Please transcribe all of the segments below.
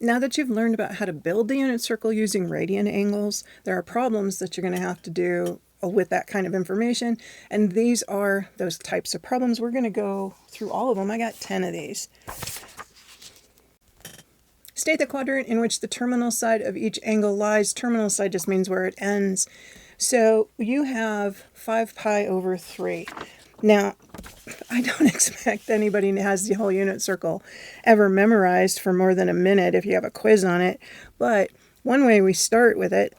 Now that you've learned about how to build the unit circle using radian angles, there are problems that you're going to have to do with that kind of information, and these are those types of problems. We're going to go through all of them. I got 10 of these. State the quadrant in which the terminal side of each angle lies. Terminal side just means where it ends. So you have 5 pi over 3. Now, I don't expect anybody who has the whole unit circle ever memorized for more than a minute if you have a quiz on it. But one way we start with it,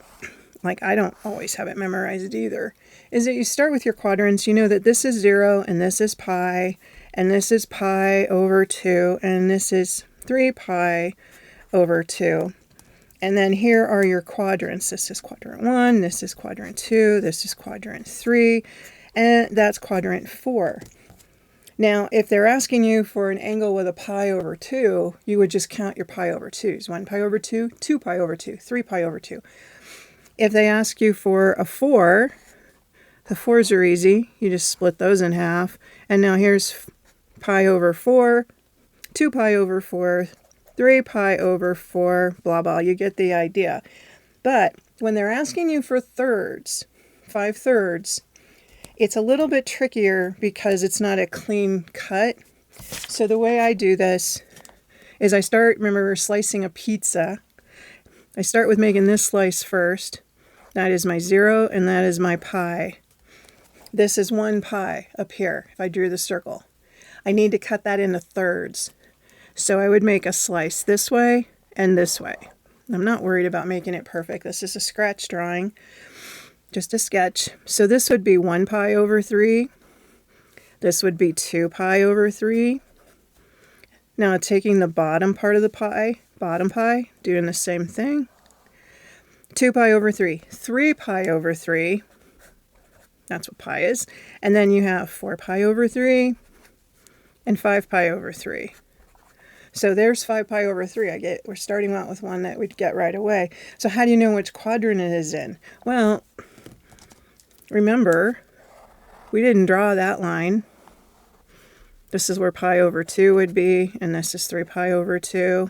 like I don't always have it memorized either, is that you start with your quadrants. You know that this is 0 and this is pi and this is pi over 2 and this is 3 pi over 2. And then here are your quadrants. This is quadrant 1, this is quadrant 2, this is quadrant 3, and that's quadrant 4. Now, if they're asking you for an angle with a pi over 2, you would just count your pi over 2's. 1 pi over 2, 2 pi over 2, 3 pi over 2. If they ask you for a 4, the 4's are easy. You just split those in half. And now here's pi over 4, 2 pi over 4, 3 pi over 4, blah, blah. You get the idea. But when they're asking you for thirds, 5/3, it's a little bit trickier because it's not a clean cut. So the way I do this is I start, remember, slicing a pizza. I start with making this slice first. That is my 0 and that is my pi. This is 1 pi up here if I drew the circle. I need to cut that into thirds. So I would make a slice this way and this way. I'm not worried about making it perfect. This is a scratch drawing, just a sketch. So this would be 1 pi over 3. This would be 2 pi over 3. Now taking the bottom part of the pi, bottom pi, doing the same thing. 2 pi over 3, 3 pi over 3. That's what pi is. And then you have 4 pi over 3 and 5 pi over 3. So there's 5 pi over 3. We're starting out with one that we'd get right away. So how do you know which quadrant it is in? Well, remember, we didn't draw that line. This is where pi over 2 would be, and this is 3 pi over 2.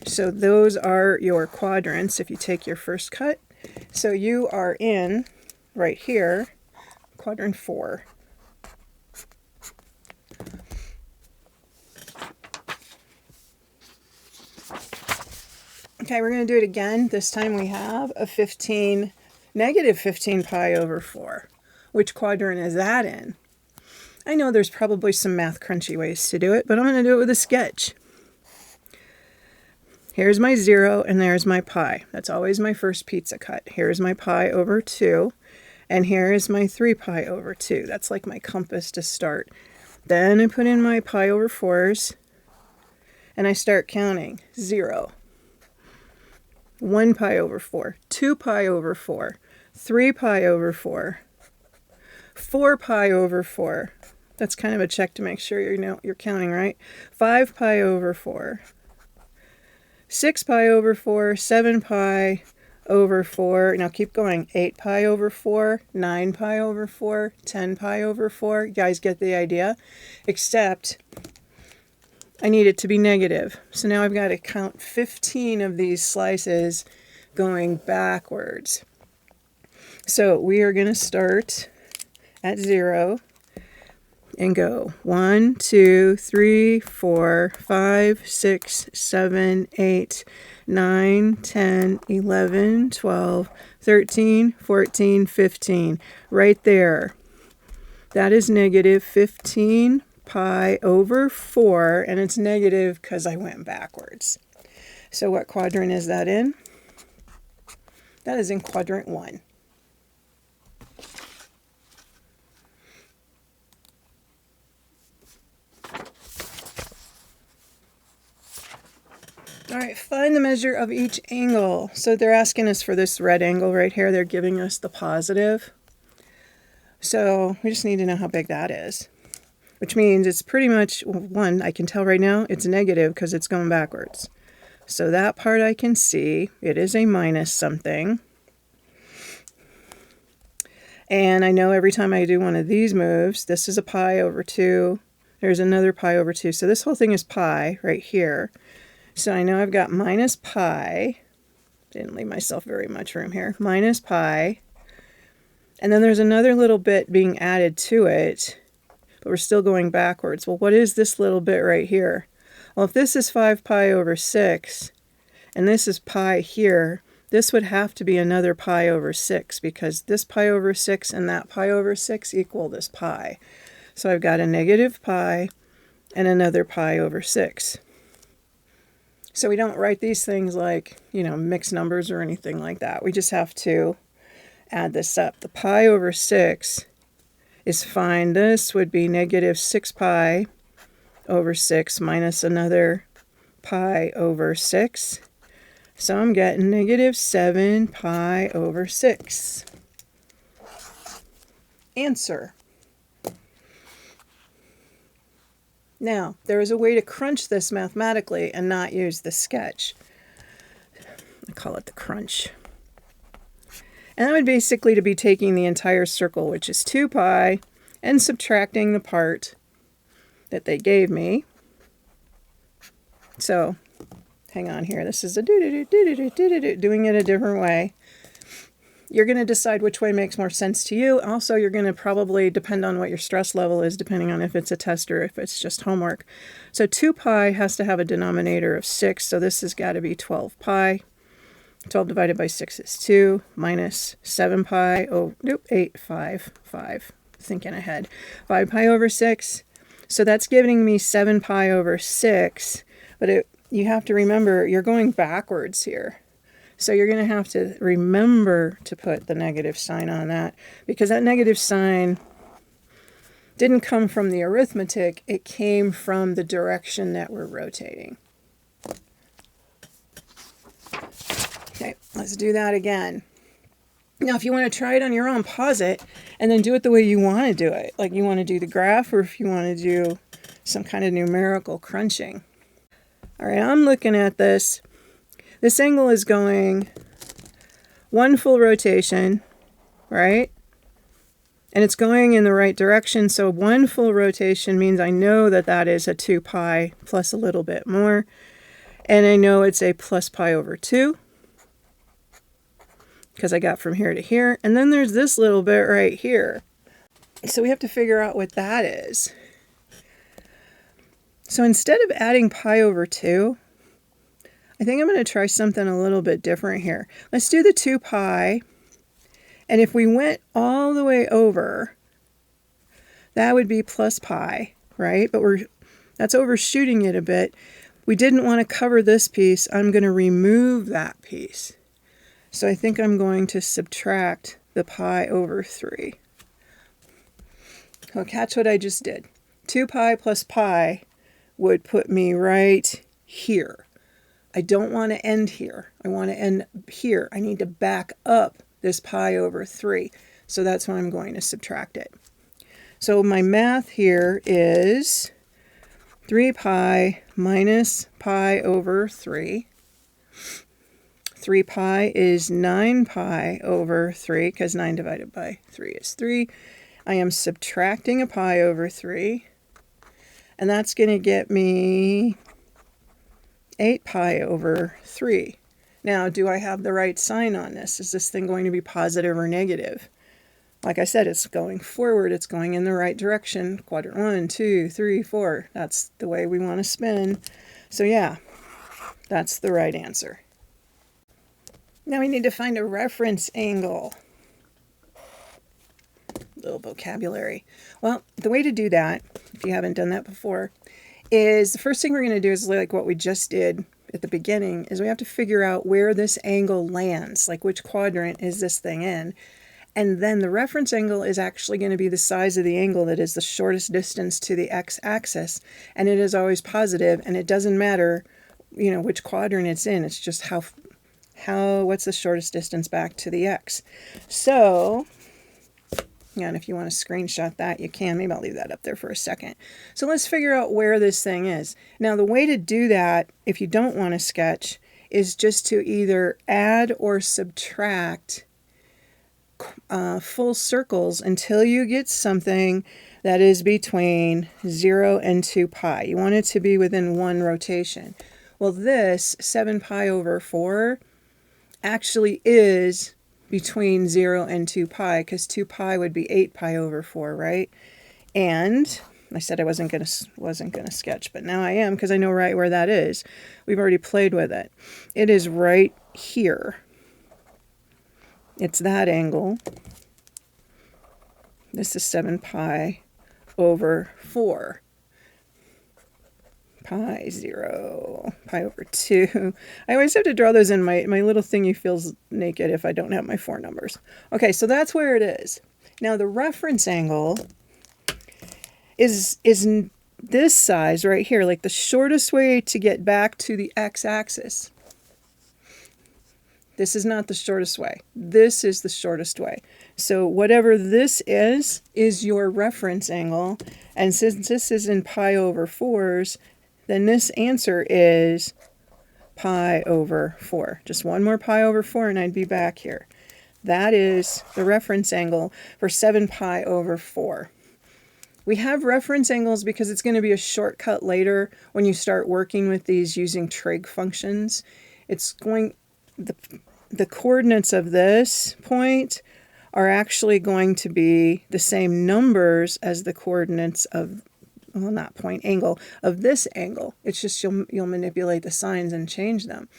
So those are your quadrants if you take your first cut. So you are in, right here, quadrant 4. Okay, we're going to do it again. This time we have a negative 15 pi over 4. Which quadrant is that in? I know there's probably some math crunchy ways to do it, but I'm going to do it with a sketch. Here's my 0 and there's my pi. That's always my first pizza cut. Here's my pi over 2 and here is my 3 pi over 2. That's like my compass to start. Then I put in my pi over 4's and I start counting. 0, 1 pi over 4, 2 pi over 4, 3 pi over 4, 4 pi over 4. That's kind of a check to make sure you're counting right. 5 pi over 4, 6 pi over 4, 7 pi over 4. Now keep going. 8 pi over 4, 9 pi over 4, 10 pi over 4. You guys get the idea? Except I need it to be negative. So now I've got to count 15 of these slices going backwards. So we are going to start at 0 and go 1, 2, 3, 4, 5, 6, 7, 8, 9, 10, 11, 12, 13, 14, 15. Right there. That is negative 15 pi over 4, and it's negative because I went backwards. So what quadrant is that in? That is in quadrant 1. All right, find the measure of each angle. So they're asking us for this red angle right here. They're giving us the positive. So we just need to know how big that is, which means it's pretty much, one, I can tell right now it's negative because it's going backwards. So that part I can see. It is a minus something. And I know every time I do one of these moves, this is a pi over 2, There's another pi over 2. So this whole thing is pi right here. So I know I've got minus pi. Didn't leave myself very much room here. Minus pi. And then there's another little bit being added to it, but we're still going backwards. Well, what is this little bit right here? Well, if this is 5 pi over 6, and this is pi here, this would have to be another pi over 6, because this pi over 6 and that pi over 6 equal this pi. So I've got a negative pi and another pi over 6. So we don't write these things like, mixed numbers or anything like that. We just have to add this up. The pi over 6 is fine. This would be negative 6 pi over 6 minus another pi over 6. So I'm getting negative 7 pi over 6. Answer. Now, there is a way to crunch this mathematically and not use the sketch. I call it the crunch. And that would basically to be taking the entire circle, which is 2 pi, and subtracting the part that they gave me. So, hang on here. This is a doing it a different way. You're going to decide which way makes more sense to you. Also, you're going to probably depend on what your stress level is, depending on if it's a test or if it's just homework. So 2 pi has to have a denominator of 6, so this has got to be 12 pi. 12 divided by 6 is 2, minus 7 pi, 5, thinking ahead. 5 pi over 6, so that's giving me 7 pi over 6, but you have to remember, you're going backwards here. So you're going to have to remember to put the negative sign on that, because that negative sign didn't come from the arithmetic, it came from the direction that we're rotating. Okay, let's do that again. Now, if you want to try it on your own, pause it, and then do it the way you want to do it. Like you want to do the graph, or if you want to do some kind of numerical crunching. All right, I'm looking at this. This angle is going 1 full rotation, right? And it's going in the right direction, so 1 full rotation means I know that that is a 2 pi plus a little bit more. And I know it's a plus pi over 2, because I got from here to here. And then there's this little bit right here. So we have to figure out what that is. So instead of adding pi over 2, I think I'm going to try something a little bit different here. Let's do the 2 pi. And if we went all the way over, that would be plus pi, right? But that's overshooting it a bit. We didn't want to cover this piece. I'm going to remove that piece. So I think I'm going to subtract the pi over 3. So catch what I just did. 2 pi plus pi would put me right here. I don't want to end here. I want to end here. I need to back up this pi over 3. So that's why I'm going to subtract it. So my math here is 3 pi minus pi over 3. 3 pi is 9 pi over 3, because 9 divided by 3 is 3. I am subtracting a pi over 3, and that's going to get me 8 pi over 3. Now, do I have the right sign on this? Is this thing going to be positive or negative? Like I said, it's going forward. It's going in the right direction. Quadrant 1, 2, 3, 4. That's the way we want to spin. So yeah, that's the right answer. Now we need to find a reference angle. Little vocabulary. Well, the way to do that, if you haven't done that before, is the first thing we're going to do is like what we just did at the beginning, is we have to figure out where this angle lands, like which quadrant is this thing in. And then the reference angle is actually going to be the size of the angle that is the shortest distance to the x-axis, and it is always positive, and it doesn't matter, which quadrant it's in. It's just what's the shortest distance back to the x. So, and if you want to screenshot that, you can. Maybe I'll leave that up there for a second. So let's figure out where this thing is. Now, the way to do that, if you don't want to sketch, is just to either add or subtract full circles until you get something that is between 0 and 2 pi. You want it to be within one rotation. Well, this 7 pi over 4 actually is between 0 and 2 pi, because 2 pi would be 8 pi over 4, right? And I said I wasn't gonna sketch, but now I am, because I know right where that is. We've already played with it. It is right here. It's that angle. This is 7 pi over 4. Pi 0, pi over 2. I always have to draw those in. My little thingy feels naked if I don't have my 4 numbers. Okay, so that's where it is. Now the reference angle is this size right here, like the shortest way to get back to the x-axis. This is not the shortest way. This is the shortest way. So whatever this is your reference angle. And since this is in pi over 4s, then this answer is pi over 4. Just one more pi over 4 and I'd be back here. That is the reference angle for 7 pi over 4. We have reference angles because it's going to be a shortcut later when you start working with these using trig functions. It's going, the coordinates of this point are actually going to be the same numbers as the coordinates of, well, not point, angle, of this angle. It's just you'll manipulate the signs and change them.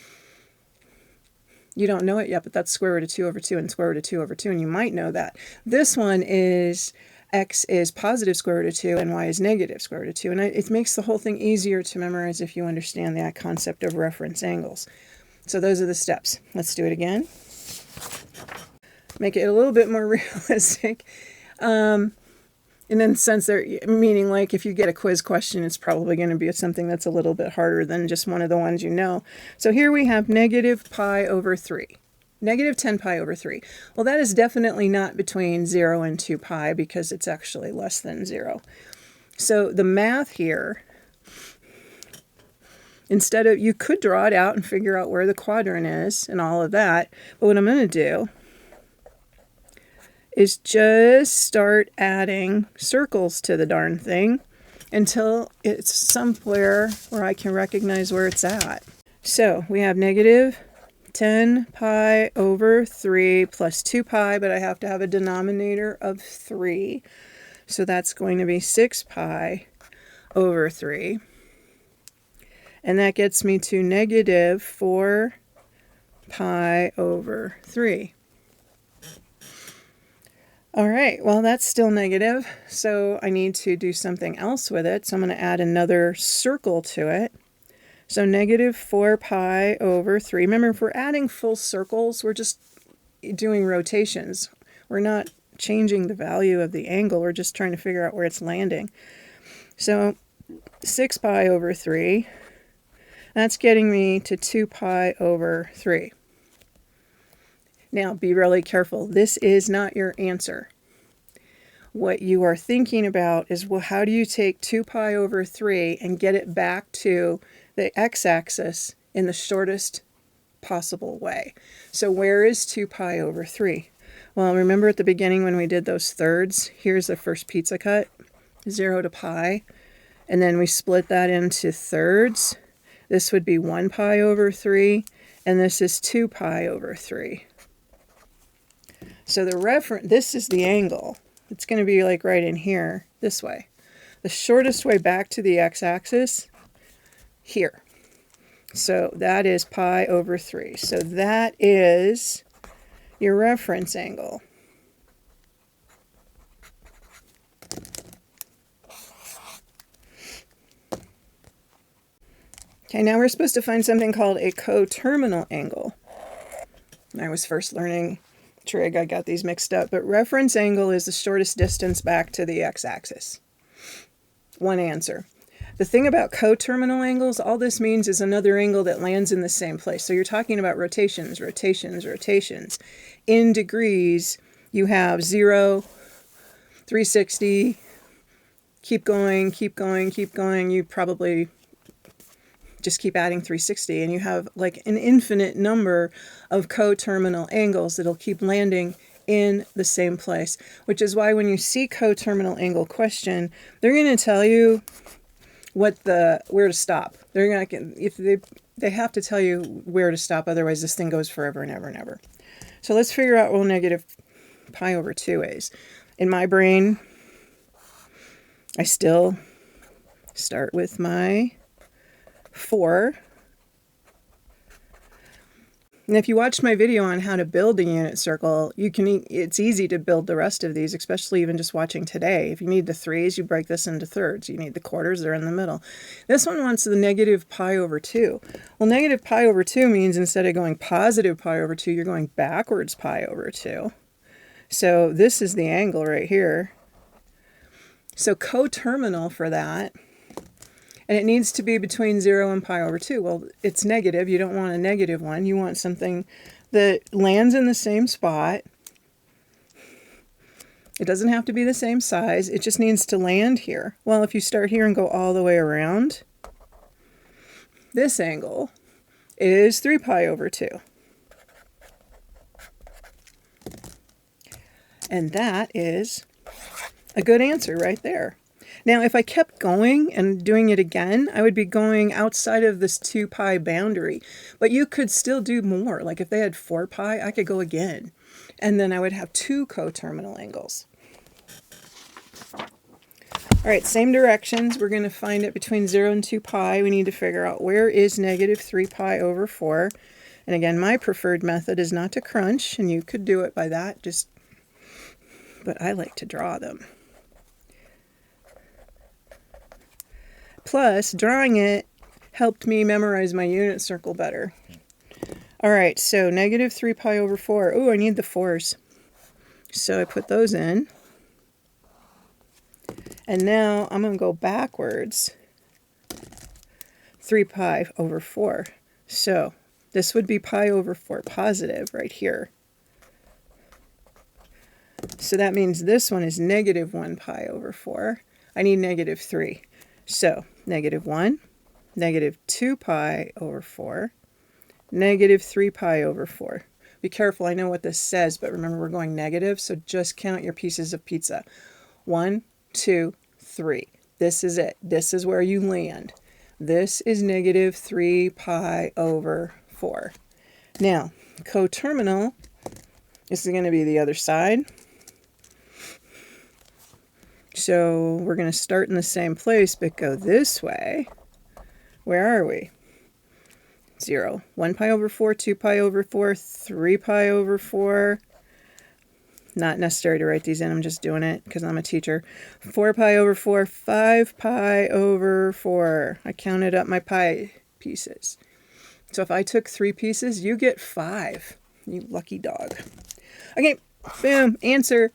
You don't know it yet, but that's square root of 2 over 2 and square root of 2 over 2, and you might know that. This one is x is positive square root of 2 and y is negative square root of 2. And it makes the whole thing easier to memorize if you understand that concept of reference angles. So those are the steps. Let's do it again. Make it a little bit more realistic. And then since they're, meaning like if you get a quiz question, it's probably going to be something that's a little bit harder than just one of the ones you know. So here we have negative pi over 3. Negative 10 pi over 3. Well, that is definitely not between 0 and 2 pi because it's actually less than 0. So the math here, instead of, you could draw it out and figure out where the quadrant is and all of that, but what I'm going to do is just start adding circles to the darn thing until it's somewhere where I can recognize where it's at. So we have negative 10 pi over 3 plus 2 pi, but I have to have a denominator of 3. So that's going to be 6 pi over 3. And that gets me to negative 4 pi over 3. All right, well, that's still negative, so I need to do something else with it. So I'm going to add another circle to it. So negative 4 pi over 3. Remember, if we're adding full circles, we're just doing rotations. We're not changing the value of the angle. We're just trying to figure out where it's landing. So 6 pi over 3. That's getting me to 2 pi over 3. Now, be really careful. This is not your answer. What you are thinking about is, well, how do you take 2 pi over 3 and get it back to the x-axis in the shortest possible way? So where is 2 pi over 3? Well, remember at the beginning when we did those thirds, here's the first pizza cut, 0 to pi, and then we split that into thirds. This would be 1 pi over 3, and this is 2 pi over 3. So the reference, this is the angle. It's going to be like right in here, this way. The shortest way back to the x-axis, here. So that is pi over 3. So that is your reference angle. Okay, now we're supposed to find something called a coterminal angle. I was first learning trig, I got these mixed up, but reference angle is the shortest distance back to the x-axis. One answer. The thing about coterminal angles, all this means is another angle that lands in the same place. So you're talking about rotations, rotations, rotations. In degrees, you have 0, 360, keep going, keep going, keep going. You probably just keep adding 360, and you have like an infinite number of coterminal angles that'll keep landing in the same place, which is why when you see coterminal angle question, they're going to tell you where to stop. They're going to, they have to tell you where to stop, otherwise this thing goes forever and ever and ever. So let's figure out what negative pi over 2 is. In my brain, I still start with my 4. And if you watched my video on how to build a unit circle, it's easy to build the rest of these, especially even just watching today. If you need the 3s, you break this into thirds. You need the quarters, they're in the middle. This one wants the negative pi over 2. Well, negative pi over 2 means instead of going positive pi over 2, you're going backwards pi over 2. So this is the angle right here. So coterminal for that, and it needs to be between 0 and pi over 2. Well, it's negative. You don't want a negative one. You want something that lands in the same spot. It doesn't have to be the same size. It just needs to land here. Well, if you start here and go all the way around, this angle is 3 pi over 2. And that is a good answer right there. Now, if I kept going and doing it again, I would be going outside of this 2 pi boundary. But you could still do more. Like if they had 4 pi, I could go again. And then I would have 2 coterminal angles. All right, same directions. We're going to find it between 0 and 2 pi. We need to figure out where is negative 3 pi over 4. And again, my preferred method is not to crunch, and you could do it by that, but I like to draw them. Plus, drawing it helped me memorize my unit circle better. All right, so negative 3 pi over 4. Oh, I need the 4s. So I put those in. And now I'm going to go backwards. 3 pi over 4. So this would be pi over 4 positive right here. So that means this one is negative 1 pi over 4. I need negative 3. So negative 1, negative 2 pi over 4, negative 3 pi over 4. Be careful, I know what this says, but remember we're going negative, so just count your pieces of pizza. 1, 2, 3. This is it. This is where you land. This is negative 3 pi over 4. Now, coterminal, this is going to be the other side. So we're going to start in the same place, but go this way. Where are we? 0. 1 pi over 4, 2 pi over 4, 3 pi over 4. Not necessary to write these in. I'm just doing it because I'm a teacher. 4 pi over 4, 5 pi over 4. I counted up my pi pieces. So if I took 3 pieces, you get 5. You lucky dog. Okay, boom, answer.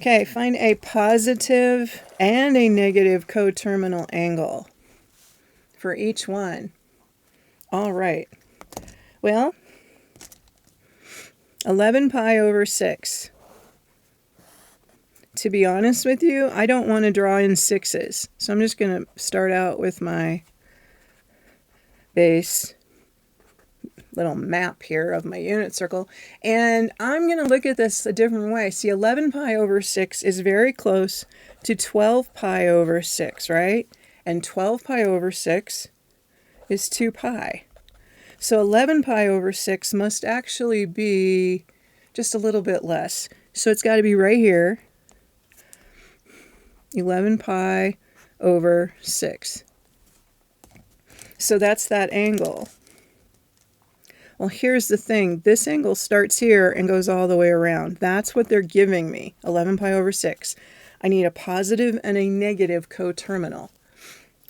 Okay, find a positive and a negative coterminal angle for each one. All right. Well, 11 pi over 6. To be honest with you, I don't want to draw in 6s. So I'm just going to start out with my base little map here of my unit circle, and I'm going to look at this a different way. See, 11 pi over 6 is very close to 12 pi over 6, right? And 12 pi over 6 is 2 pi. So 11 pi over 6 must actually be just a little bit less. So it's got to be right here, 11 pi over 6. So that's that angle. Well, here's the thing. This angle starts here and goes all the way around. That's what they're giving me, 11 pi over 6. I need a positive and a negative coterminal.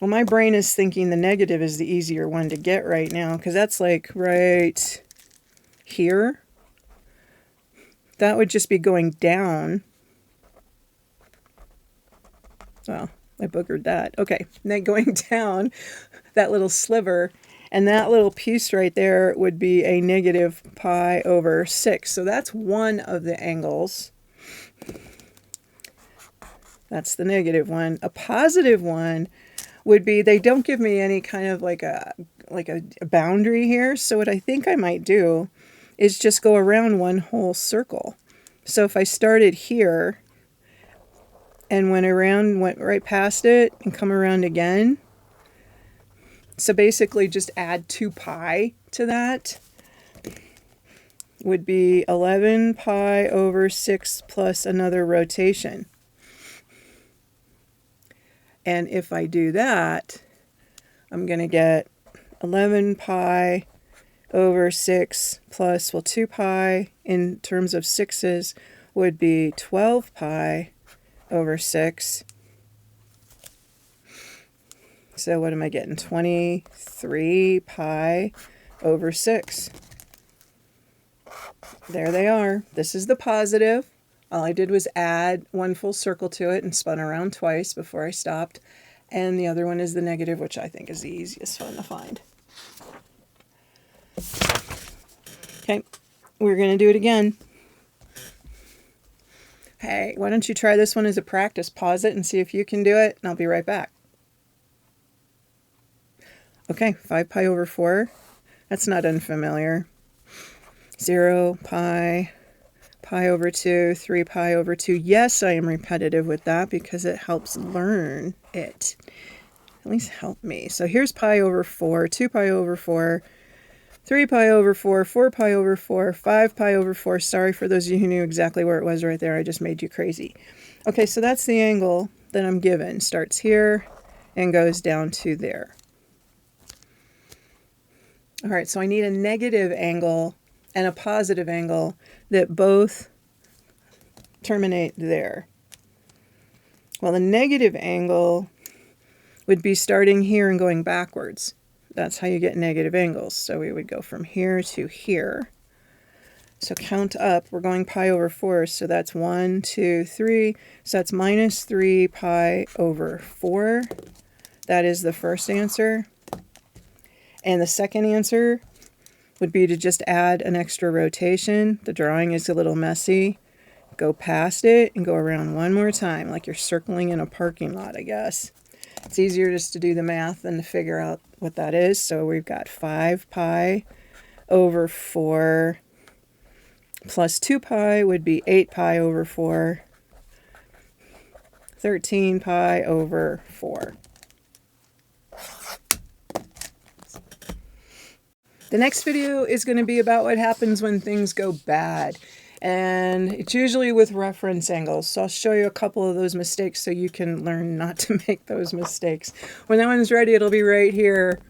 Well, my brain is thinking the negative is the easier one to get right now, because that's like right here. That would just be going down. Well, I boogered that. Okay, then going down that little sliver. And that little piece right there would be a negative pi over 6. So that's one of the angles. That's the negative one. A positive one would be, they don't give me any kind of like a boundary here. So what I think I might do is just go around one whole circle. So if I started here and went right past it and come around again, so basically just add 2 pi to that, would be 11 pi over 6 plus another rotation. And if I do that, I'm going to get 11 pi over 6 plus, well, 2 pi in terms of sixes would be 12 pi over 6. So what am I getting? 23 pi over 6. There they are. This is the positive. All I did was add one full circle to it and spun around twice before I stopped. And the other one is the negative, which I think is the easiest one to find. Okay, we're going to do it again. Hey, why don't you try this one as a practice? Pause it and see if you can do it, and I'll be right back. Okay, 5 pi over 4. That's not unfamiliar. 0 pi, pi over 2, 3 pi over 2. Yes, I am repetitive with that because it helps learn it. At least help me. So here's pi over 4, 2 pi over 4, 3 pi over 4, 4 pi over 4, 5 pi over 4. Sorry for those of you who knew exactly where it was right there. I just made you crazy. Okay, so that's the angle that I'm given. Starts here and goes down to there. All right, so I need a negative angle and a positive angle that both terminate there. Well, the negative angle would be starting here and going backwards. That's how you get negative angles. So we would go from here to here. So count up. We're going pi over 4, so that's 1, 2, 3. So that's minus 3 pi over 4. That is the first answer. And the second answer would be to just add an extra rotation. The drawing is a little messy. Go past it and go around one more time, like you're circling in a parking lot, I guess. It's easier just to do the math than to figure out what that is. So we've got 5 pi over 4 plus 2 pi would be 8 pi over 4. 13 pi over 4. The next video is going to be about what happens when things go bad. And it's usually with reference angles. So I'll show you a couple of those mistakes so you can learn not to make those mistakes. When that one's ready, it'll be right here